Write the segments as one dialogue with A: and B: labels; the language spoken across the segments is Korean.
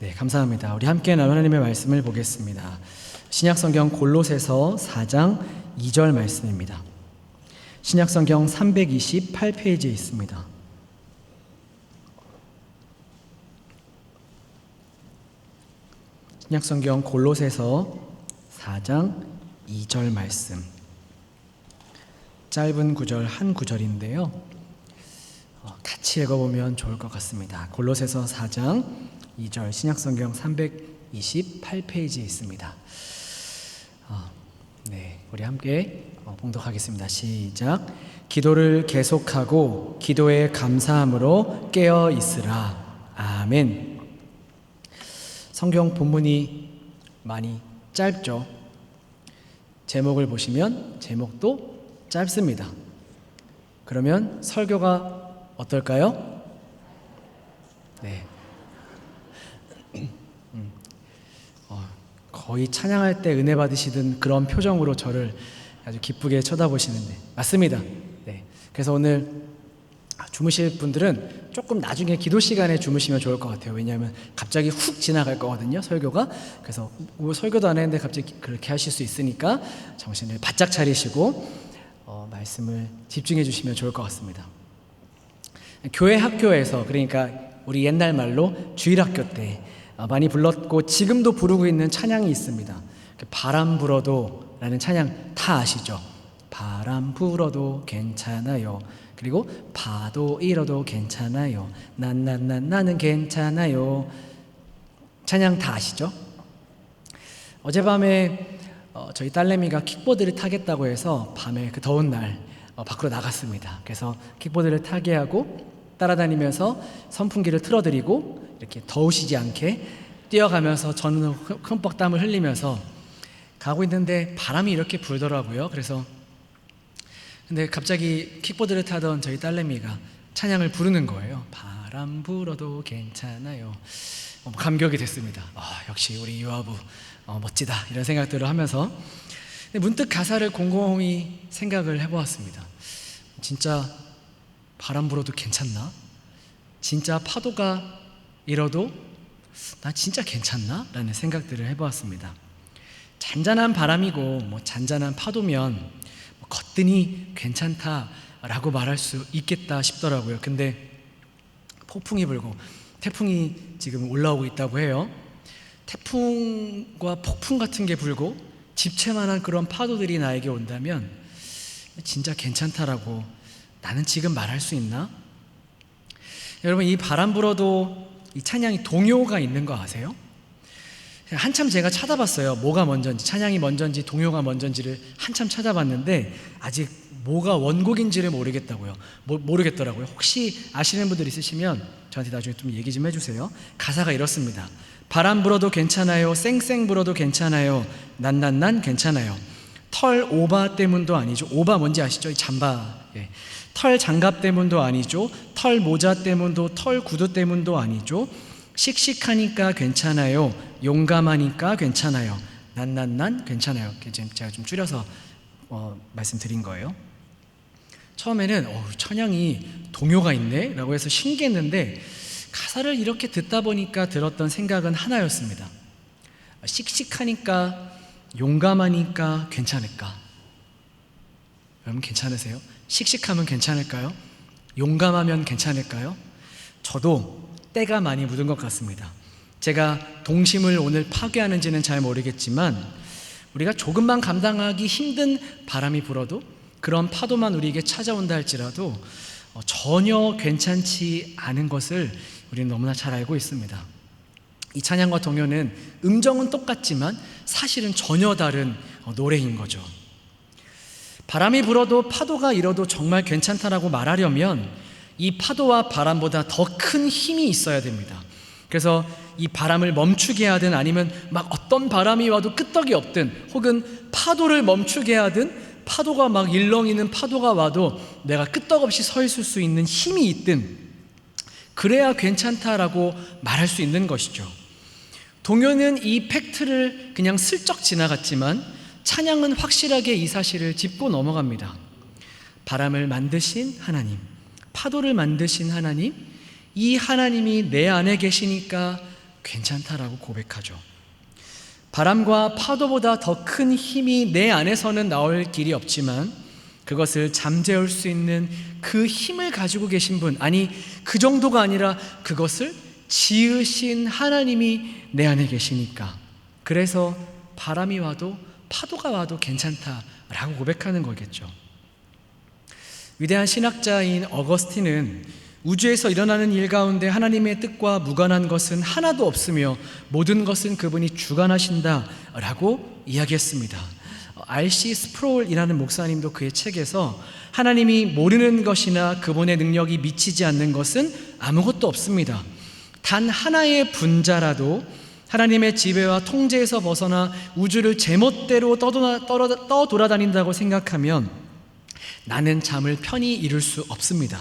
A: 네, 감사합니다. 우리 함께 하나님의 말씀을 보겠습니다. 신약성경 골로새서 4장 2절 말씀입니다. 신약성경 328페이지에 있습니다. 신약성경 골로새서 4장 2절 말씀. 짧은 구절 한 구절인데요. 같이 읽어보면 좋을 것 같습니다. 골로새서 4장 2절 신약성경 328페이지에 있습니다. 네, 우리 함께 봉독하겠습니다. 시작. 기도를 계속하고 기도에 감사함으로 깨어 있으라. 아멘. 성경 본문이 많이 짧죠. 제목을 보시면 제목도 짧습니다. 그러면 설교가 어떨까요? 네. 거의 찬양할 때 은혜 받으시던 그런 표정으로 저를 아주 기쁘게 쳐다보시는데 맞습니다. 네. 그래서 오늘 주무실 분들은 조금 나중에 기도 시간에 주무시면 좋을 것 같아요. 왜냐하면 갑자기 훅 지나갈 거거든요, 설교가. 그래서 뭐 설교도 안 했는데 갑자기 그렇게 하실 수 있으니까 정신을 바짝 차리시고 말씀을 집중해 주시면 좋을 것 같습니다. 교회 학교에서, 그러니까 우리 옛날 말로 주일학교 때 많이 불렀고 지금도 부르고 있는 찬양이 있습니다. 바람 불어도 라는 찬양 다 아시죠? 바람 불어도 괜찮아요. 그리고 파도 일어도 괜찮아요. 나는 괜찮아요. 찬양 다 아시죠? 어젯밤에 저희 딸내미가 킥보드를 타겠다고 해서 밤에 그 더운 날 밖으로 나갔습니다. 그래서 킥보드를 타게 하고 따라다니면서 선풍기를 틀어드리고 이렇게 더우시지 않게 뛰어가면서 저는 흠뻑 땀을 흘리면서 가고 있는데 바람이 이렇게 불더라고요. 근데 갑자기 킥보드를 타던 저희 딸내미가 찬양을 부르는 거예요. 바람 불어도 괜찮아요. 감격이 됐습니다. 역시 우리 유아부 멋지다, 이런 생각들을 하면서 문득 가사를 곰곰이 생각을 해보았습니다. 진짜 바람 불어도 괜찮나? 진짜 파도가 일어도 나 진짜 괜찮나? 라는 생각들을 해보았습니다. 잔잔한 바람이고 잔잔한 파도면 거뜬히 괜찮다라고 말할 수 있겠다 싶더라고요. 근데 폭풍이 불고 태풍이 지금 올라오고 있다고 해요. 태풍과 폭풍 같은 게 불고 집채만한 그런 파도들이 나에게 온다면 진짜 괜찮다라고 나는 지금 말할 수 있나? 여러분, 이 바람 불어도 이 찬양이 동요가 있는 거 아세요? 한참 제가 찾아봤어요. 뭐가 먼저인지, 찬양이 먼저인지 동요가 먼저인지를 한참 찾아봤는데 아직 뭐가 원곡인지를 모르겠더라고요. 혹시 아시는 분들 있으시면 저한테 나중에 좀 얘기 좀 해주세요. 가사가 이렇습니다. 바람 불어도 괜찮아요. 쌩쌩 불어도 괜찮아요. 난 괜찮아요. 털 오바 때문도 아니죠. 오바 뭔지 아시죠? 이 잠바. 털 장갑 때문도 아니죠. 털 모자 때문도, 털 구두 때문도 아니죠. 씩씩하니까 괜찮아요. 용감하니까 괜찮아요. 난 괜찮아요. 제가 좀 줄여서 말씀드린 거예요. 처음에는 찬양이 동요가 있네 라고 해서 신기했는데 가사를 이렇게 듣다 보니까 들었던 생각은 하나였습니다. 씩씩하니까, 용감하니까 괜찮을까? 여러분 괜찮으세요? 씩씩하면 괜찮을까요? 용감하면 괜찮을까요? 저도 때가 많이 묻은 것 같습니다. 제가 동심을 오늘 파괴하는지는 잘 모르겠지만 우리가 조금만 감당하기 힘든 바람이 불어도, 그런 파도만 우리에게 찾아온다 할지라도 전혀 괜찮지 않은 것을 우리는 너무나 잘 알고 있습니다. 이 찬양과 동요는 음정은 똑같지만 사실은 전혀 다른 노래인 거죠. 바람이 불어도 파도가 일어도 정말 괜찮다라고 말하려면 이 파도와 바람보다 더 큰 힘이 있어야 됩니다. 그래서 이 바람을 멈추게 하든 아니면 막 어떤 바람이 와도 끄떡이 없든, 혹은 파도를 멈추게 하든 파도가 막 일렁이는 파도가 와도 내가 끄떡없이 서 있을 수 있는 힘이 있든, 그래야 괜찮다라고 말할 수 있는 것이죠. 동요는 이 팩트를 그냥 슬쩍 지나갔지만 찬양은 확실하게 이 사실을 짚고 넘어갑니다. 바람을 만드신 하나님, 파도를 만드신 하나님, 이 하나님이 내 안에 계시니까 괜찮다라고 고백하죠. 바람과 파도보다 더 큰 힘이 내 안에서는 나올 길이 없지만 그것을 잠재울 수 있는 그 힘을 가지고 계신 분, 아니 그 정도가 아니라 그것을 지으신 하나님이 내 안에 계시니까, 그래서 바람이 와도 파도가 와도 괜찮다라고 고백하는 거겠죠. 위대한 신학자인 어거스틴은 우주에서 일어나는 일 가운데 하나님의 뜻과 무관한 것은 하나도 없으며 모든 것은 그분이 주관하신다라고 이야기했습니다. R.C. 스프롤이라는 목사님도 그의 책에서 하나님이 모르는 것이나 그분의 능력이 미치지 않는 것은 아무것도 없습니다. 단 하나의 분자라도 하나님의 지배와 통제에서 벗어나 우주를 제멋대로 떠돌아다닌다고 생각하면 나는 잠을 편히 이룰 수 없습니다.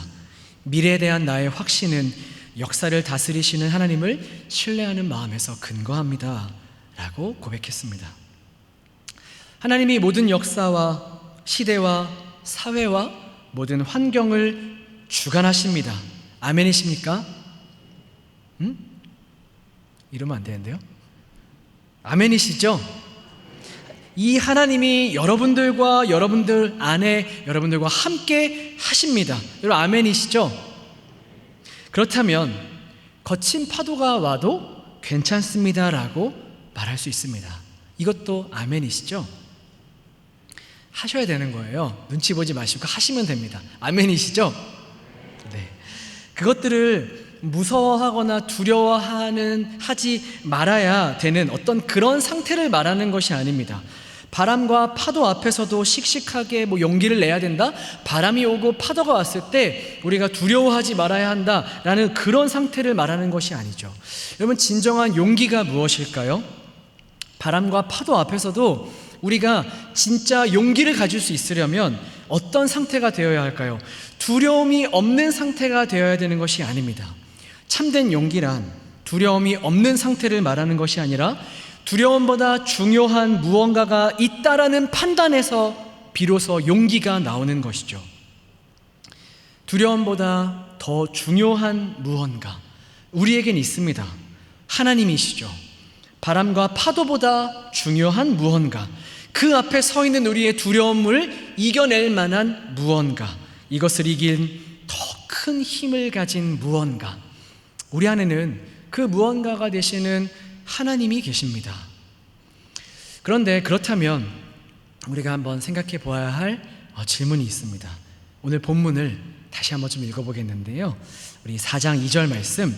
A: 미래에 대한 나의 확신은 역사를 다스리시는 하나님을 신뢰하는 마음에서 근거합니다 라고 고백했습니다. 하나님이 모든 역사와 시대와 사회와 모든 환경을 주관하십니다. 아멘이십니까? 이러면 안 되는데요. 아멘이시죠? 이 하나님이 여러분들 안에 여러분들과 함께 하십니다. 여러분 아멘이시죠? 그렇다면 거친 파도가 와도 괜찮습니다라고 말할 수 있습니다. 이것도 아멘이시죠? 하셔야 되는 거예요. 눈치 보지 마시고 하시면 됩니다. 아멘이시죠? 네. 그것들을 무서워하거나 하지 말아야 되는 어떤 그런 상태를 말하는 것이 아닙니다. 바람과 파도 앞에서도 씩씩하게 용기를 내야 된다? 바람이 오고 파도가 왔을 때 우리가 두려워하지 말아야 한다라는 그런 상태를 말하는 것이 아니죠. 여러분, 진정한 용기가 무엇일까요? 바람과 파도 앞에서도 우리가 진짜 용기를 가질 수 있으려면 어떤 상태가 되어야 할까요? 두려움이 없는 상태가 되어야 되는 것이 아닙니다. 참된 용기란 두려움이 없는 상태를 말하는 것이 아니라 두려움보다 중요한 무언가가 있다라는 판단에서 비로소 용기가 나오는 것이죠. 두려움보다 더 중요한 무언가, 우리에겐 있습니다. 하나님이시죠. 바람과 파도보다 중요한 무언가, 그 앞에 서 있는 우리의 두려움을 이겨낼 만한 무언가, 이것을 이긴 더 큰 힘을 가진 무언가, 우리 안에는 그 무언가가 되시는 하나님이 계십니다. 그런데 그렇다면 우리가 한번 생각해 보아야 할 질문이 있습니다. 오늘 본문을 다시 한번 좀 읽어보겠는데요. 우리 4장 2절 말씀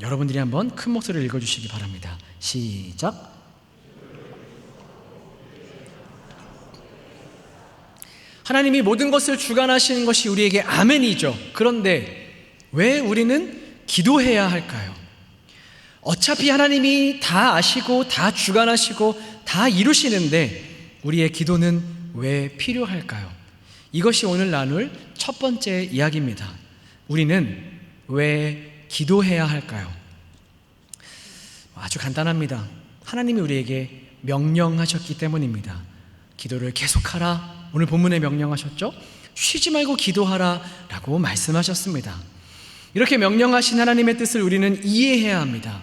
A: 여러분들이 한번 큰 목소리를 읽어주시기 바랍니다. 시작. 하나님이 모든 것을 주관하시는 것이 우리에게 아멘이죠. 그런데 왜 우리는 기도해야 할까요? 어차피 하나님이 다 아시고 다 주관하시고 다 이루시는데 우리의 기도는 왜 필요할까요? 이것이 오늘 나눌 첫 번째 이야기입니다. 우리는 왜 기도해야 할까요? 아주 간단합니다. 하나님이 우리에게 명령하셨기 때문입니다. 기도를 계속하라. 오늘 본문에 명령하셨죠? 쉬지 말고 기도하라 라고 말씀하셨습니다. 이렇게 명령하신 하나님의 뜻을 우리는 이해해야 합니다.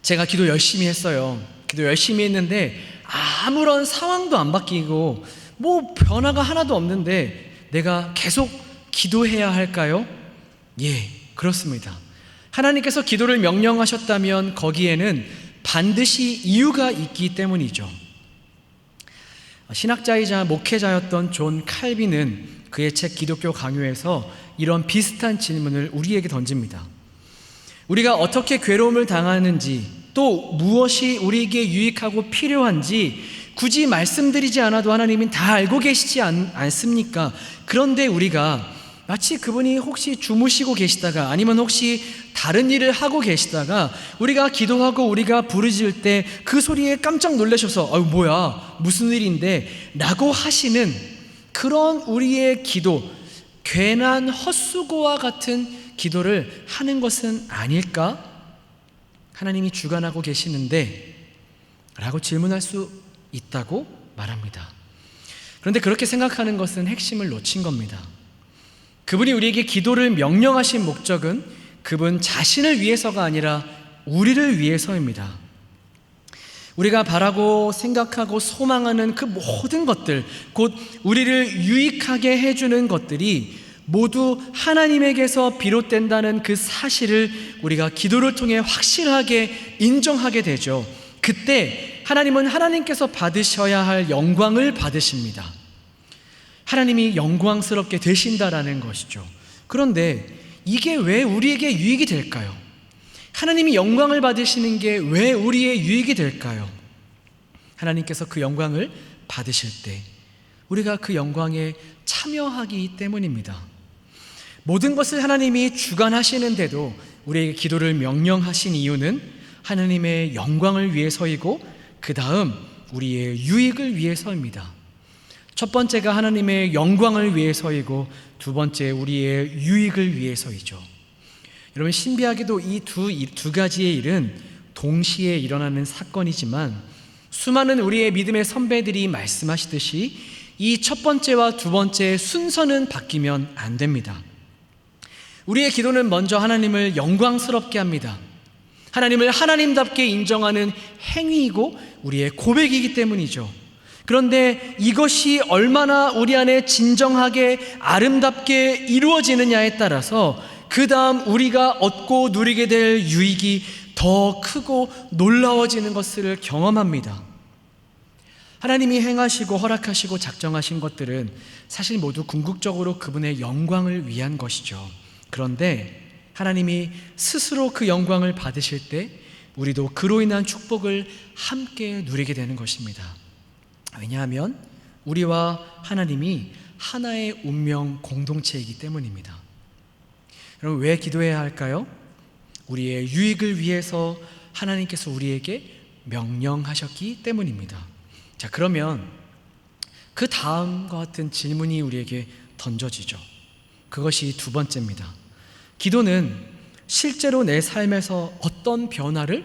A: 제가 기도 열심히 했어요. 기도 열심히 했는데 아무런 상황도 안 바뀌고 변화가 하나도 없는데 내가 계속 기도해야 할까요? 예, 그렇습니다. 하나님께서 기도를 명령하셨다면 거기에는 반드시 이유가 있기 때문이죠. 신학자이자 목회자였던 존 칼빈은 그의 책 기독교 강요에서 이런 비슷한 질문을 우리에게 던집니다. 우리가 어떻게 괴로움을 당하는지, 또 무엇이 우리에게 유익하고 필요한지 굳이 말씀드리지 않아도 하나님은 다 알고 계시지 않습니까? 그런데 우리가 마치 그분이 혹시 주무시고 계시다가 아니면 혹시 다른 일을 하고 계시다가 우리가 기도하고 우리가 부르짖을 때 그 소리에 깜짝 놀라셔서 뭐야 무슨 일인데 라고 하시는 그런 우리의 기도, 괜한 헛수고와 같은 기도를 하는 것은 아닐까? 하나님이 주관하고 계시는데 라고 질문할 수 있다고 말합니다. 그런데 그렇게 생각하는 것은 핵심을 놓친 겁니다. 그분이 우리에게 기도를 명령하신 목적은 그분 자신을 위해서가 아니라 우리를 위해서입니다. 우리가 바라고 생각하고 소망하는 그 모든 것들, 곧 우리를 유익하게 해주는 것들이 모두 하나님에게서 비롯된다는 그 사실을 우리가 기도를 통해 확실하게 인정하게 되죠. 그때 하나님은 하나님께서 받으셔야 할 영광을 받으십니다. 하나님이 영광스럽게 되신다라는 것이죠. 그런데 이게 왜 우리에게 유익이 될까요? 하나님이 영광을 받으시는 게 왜 우리의 유익이 될까요? 하나님께서 그 영광을 받으실 때 우리가 그 영광에 참여하기 때문입니다. 모든 것을 하나님이 주관하시는데도 우리에게 기도를 명령하신 이유는 하나님의 영광을 위해서이고 그 다음 우리의 유익을 위해서입니다. 첫 번째가 하나님의 영광을 위해서이고 두 번째 우리의 유익을 위해서이죠. 여러분, 신비하게도 이 두 가지의 일은 동시에 일어나는 사건이지만 수많은 우리의 믿음의 선배들이 말씀하시듯이 이 첫 번째와 두 번째의 순서는 바뀌면 안 됩니다. 우리의 기도는 먼저 하나님을 영광스럽게 합니다. 하나님을 하나님답게 인정하는 행위이고 우리의 고백이기 때문이죠. 그런데 이것이 얼마나 우리 안에 진정하게 아름답게 이루어지느냐에 따라서 그 다음 우리가 얻고 누리게 될 유익이 더 크고 놀라워지는 것을 경험합니다. 하나님이 행하시고 허락하시고 작정하신 것들은 사실 모두 궁극적으로 그분의 영광을 위한 것이죠. 그런데 하나님이 스스로 그 영광을 받으실 때 우리도 그로 인한 축복을 함께 누리게 되는 것입니다. 왜냐하면 우리와 하나님이 하나의 운명 공동체이기 때문입니다. 여러분, 왜 기도해야 할까요? 우리의 유익을 위해서 하나님께서 우리에게 명령하셨기 때문입니다. 자, 그러면 그 다음과 같은 질문이 우리에게 던져지죠. 그것이 두 번째입니다. 기도는 실제로 내 삶에서 어떤 변화를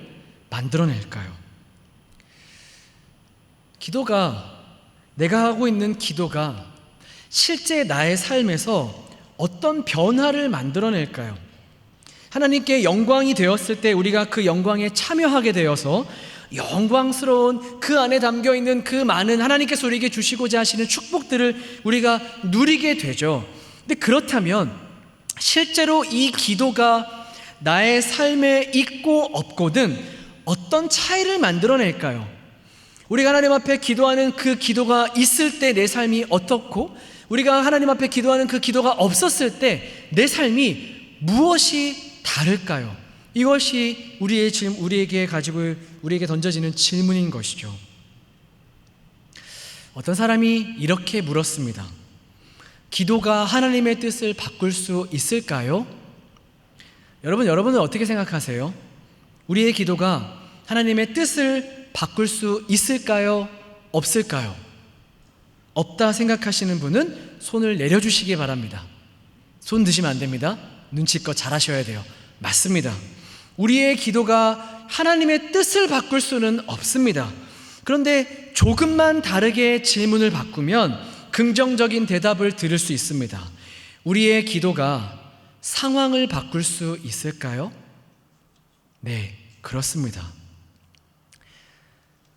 A: 만들어낼까요? 내가 하고 있는 기도가 실제 나의 삶에서 어떤 변화를 만들어낼까요? 하나님께 영광이 되었을 때 우리가 그 영광에 참여하게 되어서 영광스러운 그 안에 담겨있는 그 많은 하나님께서 우리에게 주시고자 하시는 축복들을 우리가 누리게 되죠. 근데 그렇다면 실제로 이 기도가 나의 삶에 있고 없고든 어떤 차이를 만들어낼까요? 우리가 하나님 앞에 기도하는 그 기도가 있을 때 내 삶이 어떻고, 우리가 하나님 앞에 기도하는 그 기도가 없었을 때 내 삶이 무엇이 다를까요? 이것이 우리에게 던져지는 질문인 것이죠. 어떤 사람이 이렇게 물었습니다. 기도가 하나님의 뜻을 바꿀 수 있을까요? 여러분은 어떻게 생각하세요? 우리의 기도가 하나님의 뜻을 바꿀 수 있을까요? 없을까요? 없다 생각하시는 분은 손을 내려주시기 바랍니다. 손 드시면 안 됩니다. 눈치껏 잘하셔야 돼요. 맞습니다. 우리의 기도가 하나님의 뜻을 바꿀 수는 없습니다. 그런데 조금만 다르게 질문을 바꾸면 긍정적인 대답을 들을 수 있습니다. 우리의 기도가 상황을 바꿀 수 있을까요? 네, 그렇습니다.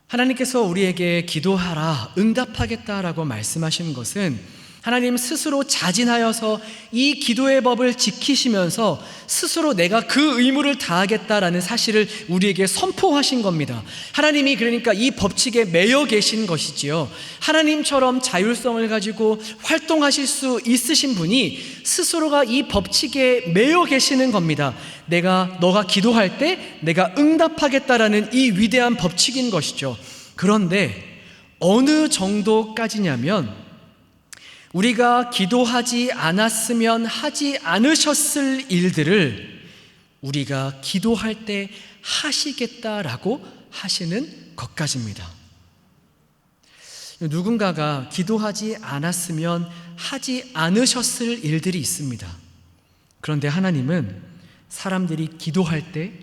A: 하나님께서 우리에게 기도하라, 응답하겠다라고 말씀하시는 것은 하나님 스스로 자진하여서 이 기도의 법을 지키시면서 스스로 내가 그 의무를 다하겠다라는 사실을 우리에게 선포하신 겁니다. 하나님이 그러니까 이 법칙에 매여 계신 것이지요. 하나님처럼 자율성을 가지고 활동하실 수 있으신 분이 스스로가 이 법칙에 매여 계시는 겁니다. 너가 기도할 때 내가 응답하겠다라는 이 위대한 법칙인 것이죠. 그런데 어느 정도까지냐면 우리가 기도하지 않았으면 하지 않으셨을 일들을 우리가 기도할 때 하시겠다라고 하시는 것까지입니다. 누군가가 기도하지 않았으면 하지 않으셨을 일들이 있습니다. 그런데 하나님은 사람들이 기도할 때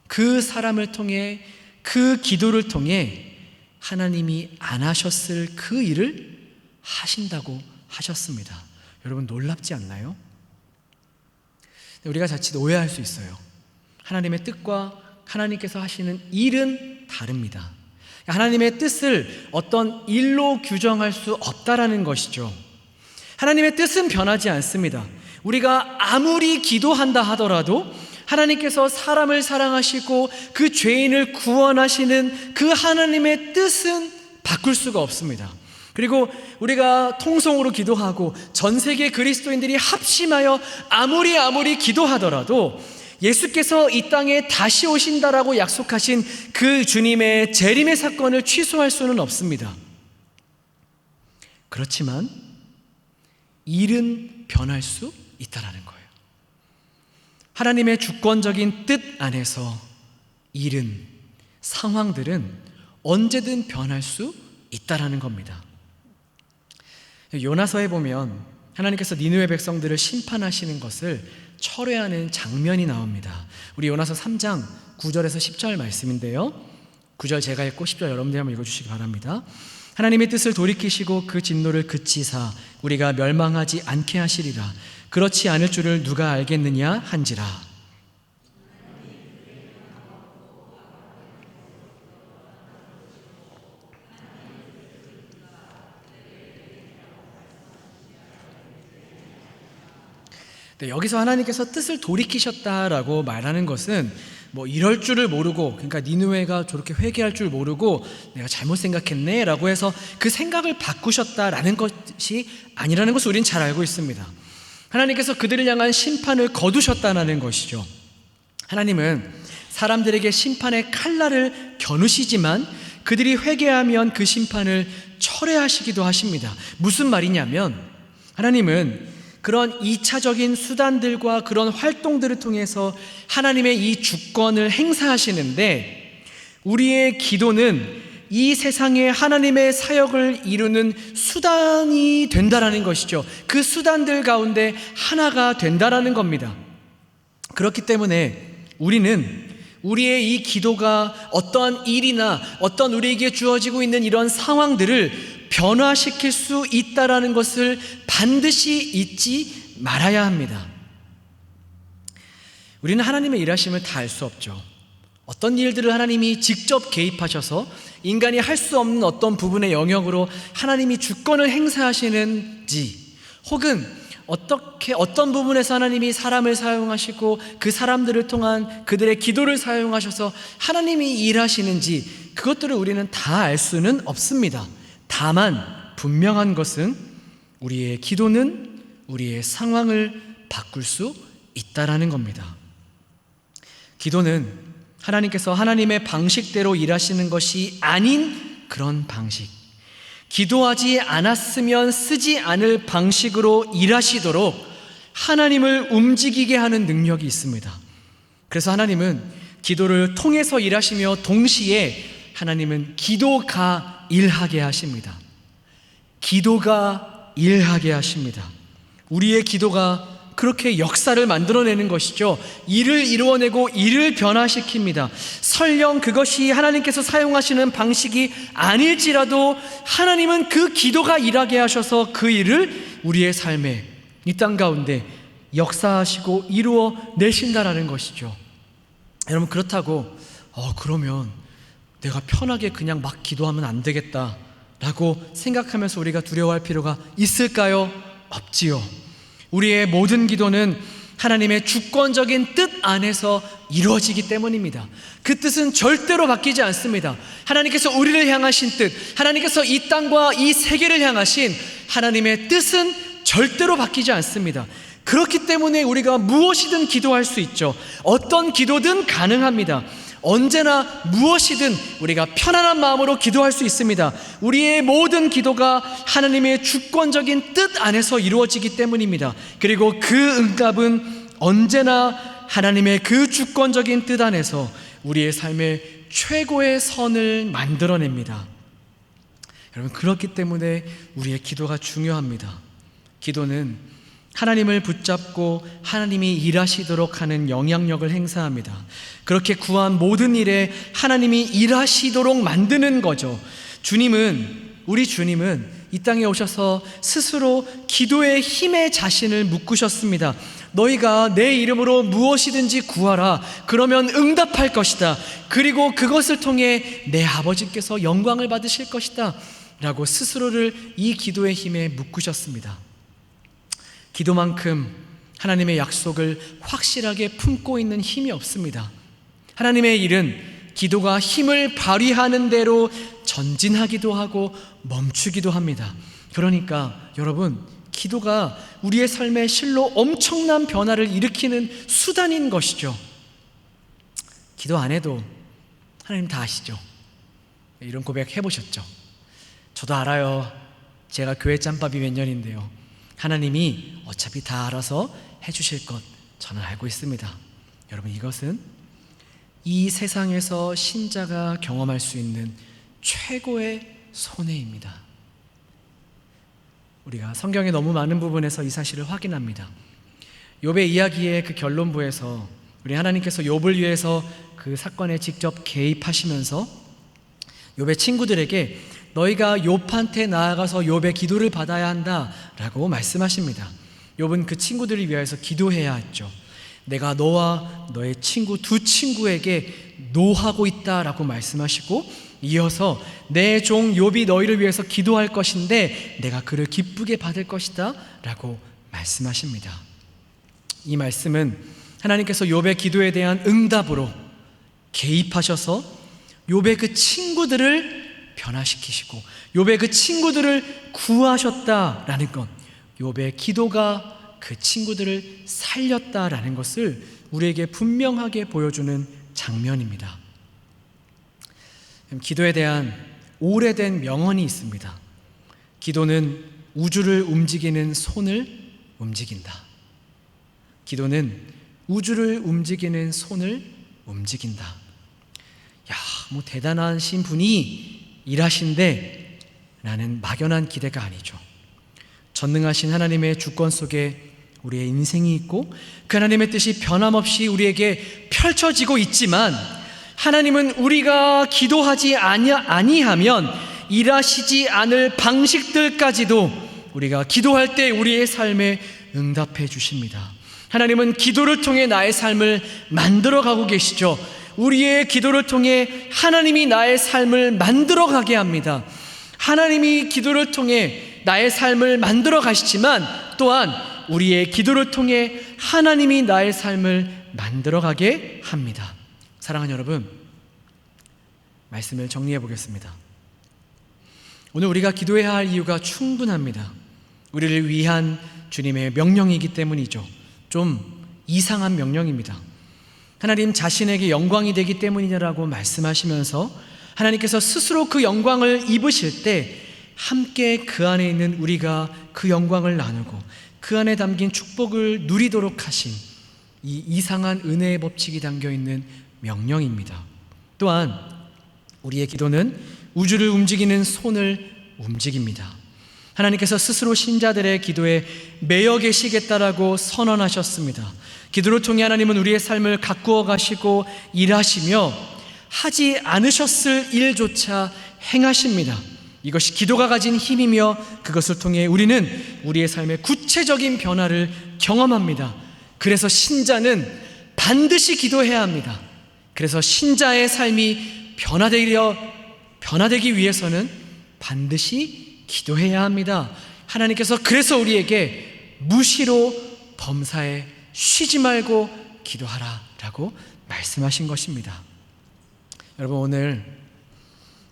A: 그 사람을 통해, 그 기도를 통해 하나님이 안 하셨을 그 일을 하신다고 하셨습니다. 여러분, 놀랍지 않나요? 우리가 자칫 오해할 수 있어요. 하나님의 뜻과 하나님께서 하시는 일은 다릅니다. 하나님의 뜻을 어떤 일로 규정할 수 없다라는 것이죠. 하나님의 뜻은 변하지 않습니다. 우리가 아무리 기도한다 하더라도 하나님께서 사람을 사랑하시고 그 죄인을 구원하시는 그 하나님의 뜻은 바꿀 수가 없습니다. 그리고 우리가 통성으로 기도하고 전 세계 그리스도인들이 합심하여 아무리 기도하더라도 예수께서 이 땅에 다시 오신다라고 약속하신 그 주님의 재림의 사건을 취소할 수는 없습니다. 그렇지만 일은 변할 수 있다라는 거예요. 하나님의 주권적인 뜻 안에서 일은, 상황들은 언제든 변할 수 있다라는 겁니다. 요나서에 보면 하나님께서 니느웨 백성들을 심판하시는 것을 철회하는 장면이 나옵니다. 우리 요나서 3장 9절에서 10절 말씀인데요, 9절 제가 읽고 10절 여러분들이 한번 읽어주시기 바랍니다. 하나님의 뜻을 돌이키시고 그 진노를 그치사 우리가 멸망하지 않게 하시리라. 그렇지 않을 줄을 누가 알겠느냐 한지라. 네, 여기서 하나님께서 뜻을 돌이키셨다라고 말하는 것은 뭐 이럴 줄을 모르고, 그러니까 니느웨가 저렇게 회개할 줄 모르고 내가 잘못 생각했네 라고 해서 그 생각을 바꾸셨다라는 것이 아니라는 것을 우리는 잘 알고 있습니다. 하나님께서 그들을 향한 심판을 거두셨다는 것이죠. 하나님은 사람들에게 심판의 칼날을 겨누시지만 그들이 회개하면 그 심판을 철회하시기도 하십니다. 무슨 말이냐면 하나님은 그런 2차적인 수단들과 그런 활동들을 통해서 하나님의 이 주권을 행사하시는데, 우리의 기도는 이 세상에 하나님의 사역을 이루는 수단이 된다라는 것이죠. 그 수단들 가운데 하나가 된다라는 겁니다. 그렇기 때문에 우리는 우리의 이 기도가 어떠한 일이나 어떤 우리에게 주어지고 있는 이런 상황들을 변화시킬 수 있다라는 것을 반드시 잊지 말아야 합니다. 우리는 하나님의 일하심을 다 알 수 없죠. 어떤 일들을 하나님이 직접 개입하셔서 인간이 할 수 없는 어떤 부분의 영역으로 하나님이 주권을 행사하시는지, 혹은 어떤 부분에서 하나님이 사람을 사용하시고 그 사람들을 통한 그들의 기도를 사용하셔서 하나님이 일하시는지, 그것들을 우리는 다 알 수는 없습니다. 다만 분명한 것은 우리의 기도는 우리의 상황을 바꿀 수 있다라는 겁니다. 기도는 하나님께서 하나님의 방식대로 일하시는 것이 아닌 그런 방식, 기도하지 않았으면 쓰지 않을 방식으로 일하시도록 하나님을 움직이게 하는 능력이 있습니다. 그래서 하나님은 기도를 통해서 일하시며 동시에 하나님은 기도가 일하게 하십니다. 기도가 일하게 하십니다. 우리의 기도가 그렇게 역사를 만들어내는 것이죠. 일을 이루어내고 일을 변화시킵니다. 설령 그것이 하나님께서 사용하시는 방식이 아닐지라도 하나님은 그 기도가 일하게 하셔서 그 일을 우리의 삶에, 이 땅 가운데 역사하시고 이루어내신다라는 것이죠. 여러분, 그렇다고 그러면 내가 편하게 그냥 막 기도하면 안 되겠다라고 생각하면서 우리가 두려워할 필요가 있을까요? 없지요. 우리의 모든 기도는 하나님의 주권적인 뜻 안에서 이루어지기 때문입니다. 그 뜻은 절대로 바뀌지 않습니다. 하나님께서 우리를 향하신 뜻, 하나님께서 이 땅과 이 세계를 향하신 하나님의 뜻은 절대로 바뀌지 않습니다. 그렇기 때문에 우리가 무엇이든 기도할 수 있죠. 어떤 기도든 가능합니다. 언제나 무엇이든 우리가 편안한 마음으로 기도할 수 있습니다. 우리의 모든 기도가 하나님의 주권적인 뜻 안에서 이루어지기 때문입니다. 그리고 그 응답은 언제나 하나님의 그 주권적인 뜻 안에서 우리의 삶의 최고의 선을 만들어냅니다. 여러분, 그렇기 때문에 우리의 기도가 중요합니다. 기도는 하나님을 붙잡고 하나님이 일하시도록 하는 영향력을 행사합니다. 그렇게 구한 모든 일에 하나님이 일하시도록 만드는 거죠. 우리 주님은 이 땅에 오셔서 스스로 기도의 힘에 자신을 묶으셨습니다. 너희가 내 이름으로 무엇이든지 구하라. 그러면 응답할 것이다. 그리고 그것을 통해 내 아버지께서 영광을 받으실 것이다. 라고 스스로를 이 기도의 힘에 묶으셨습니다. 기도만큼 하나님의 약속을 확실하게 품고 있는 힘이 없습니다. 하나님의 일은 기도가 힘을 발휘하는 대로 전진하기도 하고 멈추기도 합니다. 그러니까 여러분, 기도가 우리의 삶에 실로 엄청난 변화를 일으키는 수단인 것이죠. 기도 안 해도 하나님 다 아시죠? 이런 고백 해보셨죠? 저도 알아요. 제가 교회 짬밥이 몇 년인데요. 하나님이 어차피 다 알아서 해주실 것 저는 알고 있습니다. 여러분, 이것은 이 세상에서 신자가 경험할 수 있는 최고의 손해입니다. 우리가 성경의 너무 많은 부분에서 이 사실을 확인합니다. 욥의 이야기의 그 결론부에서 우리 하나님께서 욥을 위해서 그 사건에 직접 개입하시면서 욥의 친구들에게 너희가 욥한테 나아가서 욥의 기도를 받아야 한다라고 말씀하십니다. 욥은 그 친구들을 위해서 기도해야 했죠. 내가 너와 너의 친구 두 친구에게 노하고 있다라고 말씀하시고, 이어서 내 종 욥이 너희를 위해서 기도할 것인데 내가 그를 기쁘게 받을 것이다 라고 말씀하십니다. 이 말씀은 하나님께서 욥의 기도에 대한 응답으로 개입하셔서 욥의 그 친구들을 변화시키시고 욥의 그 친구들을 구하셨다라는 것, 욥의 기도가 그 친구들을 살렸다라는 것을 우리에게 분명하게 보여주는 장면입니다. 기도에 대한 오래된 명언이 있습니다. 기도는 우주를 움직이는 손을 움직인다. 기도는 우주를 움직이는 손을 움직인다. 야, 뭐 대단하신 분이 일하신데 라는 막연한 기대가 아니죠. 전능하신 하나님의 주권 속에 우리의 인생이 있고 그 하나님의 뜻이 변함없이 우리에게 펼쳐지고 있지만, 하나님은 우리가 기도하지 아니하면 일하시지 않을 방식들까지도 우리가 기도할 때 우리의 삶에 응답해 주십니다. 하나님은 기도를 통해 나의 삶을 만들어가고 계시죠. 우리의 기도를 통해 하나님이 나의 삶을 만들어가게 합니다. 하나님이 기도를 통해 나의 삶을 만들어 가시지만 또한 우리의 기도를 통해 하나님이 나의 삶을 만들어가게 합니다. 사랑하는 여러분, 말씀을 정리해 보겠습니다. 오늘 우리가 기도해야 할 이유가 충분합니다. 우리를 위한 주님의 명령이기 때문이죠. 좀 이상한 명령입니다. 하나님 자신에게 영광이 되기 때문이라고 말씀하시면서 하나님께서 스스로 그 영광을 입으실 때 함께 그 안에 있는 우리가 그 영광을 나누고 그 안에 담긴 축복을 누리도록 하신 이 이상한 은혜의 법칙이 담겨있는 명령입니다. 또한 우리의 기도는 우주를 움직이는 손을 움직입니다. 하나님께서 스스로 신자들의 기도에 매여 계시겠다라고 선언하셨습니다. 기도를 통해 하나님은 우리의 삶을 가꾸어 가시고 일하시며 하지 않으셨을 일조차 행하십니다. 이것이 기도가 가진 힘이며 그것을 통해 우리는 우리의 삶의 구체적인 변화를 경험합니다. 그래서 신자는 반드시 기도해야 합니다. 그래서 신자의 삶이 변화되기 위해서는 반드시 기도해야 합니다. 하나님께서 그래서 우리에게 무시로 범사에 쉬지 말고 기도하라 라고 말씀하신 것입니다. 여러분, 오늘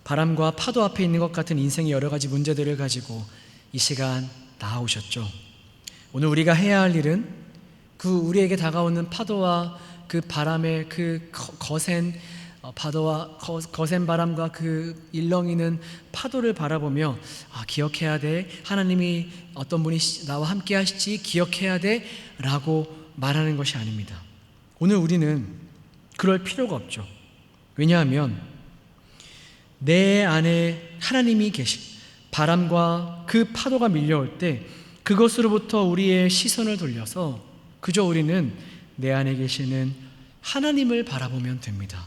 A: 바람과 파도 앞에 있는 것 같은 인생의 여러 가지 문제들을 가지고 이 시간 나아오셨죠. 오늘 우리가 해야 할 일은 그 우리에게 다가오는 파도와 그 바람의 그 거센 파도와 거센 바람과 그 일렁이는 파도를 바라보며 기억해야 돼, 하나님이 어떤 분이 나와 함께 하시지 기억해야 돼 라고 말하는 것이 아닙니다. 오늘 우리는 그럴 필요가 없죠. 왜냐하면 내 안에 하나님이 계신, 바람과 그 파도가 밀려올 때 그것으로부터 우리의 시선을 돌려서 그저 우리는 내 안에 계시는 하나님을 바라보면 됩니다.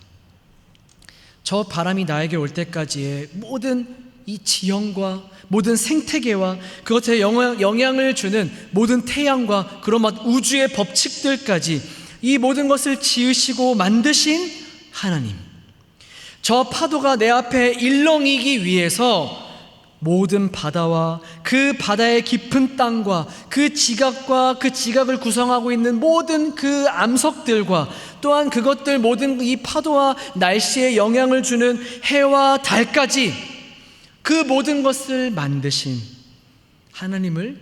A: 저 바람이 나에게 올 때까지의 모든 이 지형과 모든 생태계와 그것에 영향을 주는 모든 태양과 그런 우주의 법칙들까지 이 모든 것을 지으시고 만드신 하나님, 저 파도가 내 앞에 일렁이기 위해서 모든 바다와 그 바다의 깊은 땅과 그 지각과 그 지각을 구성하고 있는 모든 그 암석들과 또한 그것들 모든 이 파도와 날씨에 영향을 주는 해와 달까지 그 모든 것을 만드신 하나님을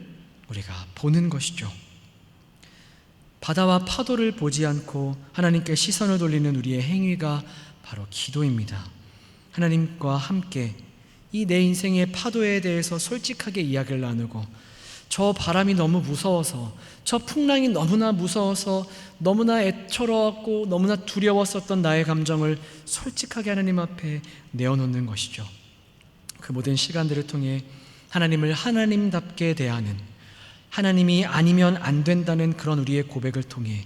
A: 우리가 보는 것이죠. 바다와 파도를 보지 않고 하나님께 시선을 돌리는 우리의 행위가 바로 기도입니다. 하나님과 함께 이 내 인생의 파도에 대해서 솔직하게 이야기를 나누고, 저 바람이 너무 무서워서, 저 풍랑이 너무나 무서워서 너무나 애처로웠고 너무나 두려웠었던 나의 감정을 솔직하게 하나님 앞에 내어놓는 것이죠. 그 모든 시간들을 통해 하나님을 하나님답게 대하는, 하나님이 아니면 안 된다는 그런 우리의 고백을 통해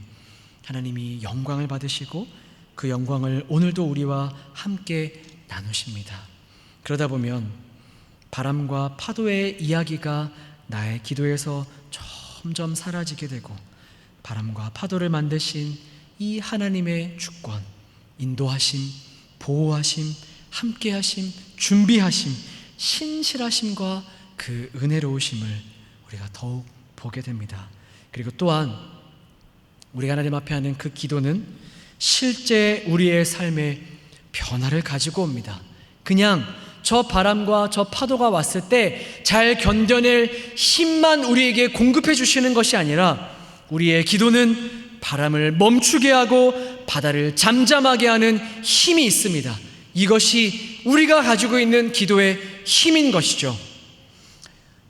A: 하나님이 영광을 받으시고 그 영광을 오늘도 우리와 함께 나누십니다. 그러다 보면 바람과 파도의 이야기가 나의 기도에서 점점 사라지게 되고, 바람과 파도를 만드신 이 하나님의 주권, 인도하심, 보호하심, 함께하심, 준비하심, 신실하심과 그 은혜로우심을 우리가 더욱 보게 됩니다. 그리고 또한 우리가 하나님 앞에 하는 그 기도는 실제 우리의 삶에 변화를 가지고 옵니다. 그냥 저 바람과 저 파도가 왔을 때 잘 견뎌낼 힘만 우리에게 공급해 주시는 것이 아니라, 우리의 기도는 바람을 멈추게 하고 바다를 잠잠하게 하는 힘이 있습니다. 이것이 우리가 가지고 있는 기도의 힘인 것이죠.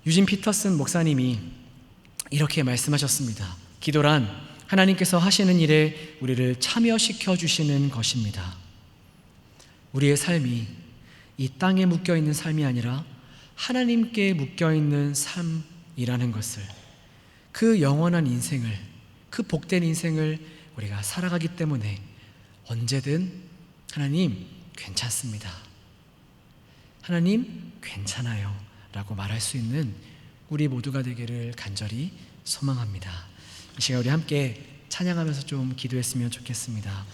A: 유진 피터슨 목사님이 이렇게 말씀하셨습니다. 기도란 하나님께서 하시는 일에 우리를 참여시켜 주시는 것입니다. 우리의 삶이 이 땅에 묶여있는 삶이 아니라 하나님께 묶여있는 삶이라는 것을, 그 영원한 인생을, 그 복된 인생을 우리가 살아가기 때문에 언제든 하나님 괜찮습니다, 하나님 괜찮아요 라고 말할 수 있는 우리 모두가 되기를 간절히 소망합니다. 이 시간 우리 함께 찬양하면서 좀 기도했으면 좋겠습니다.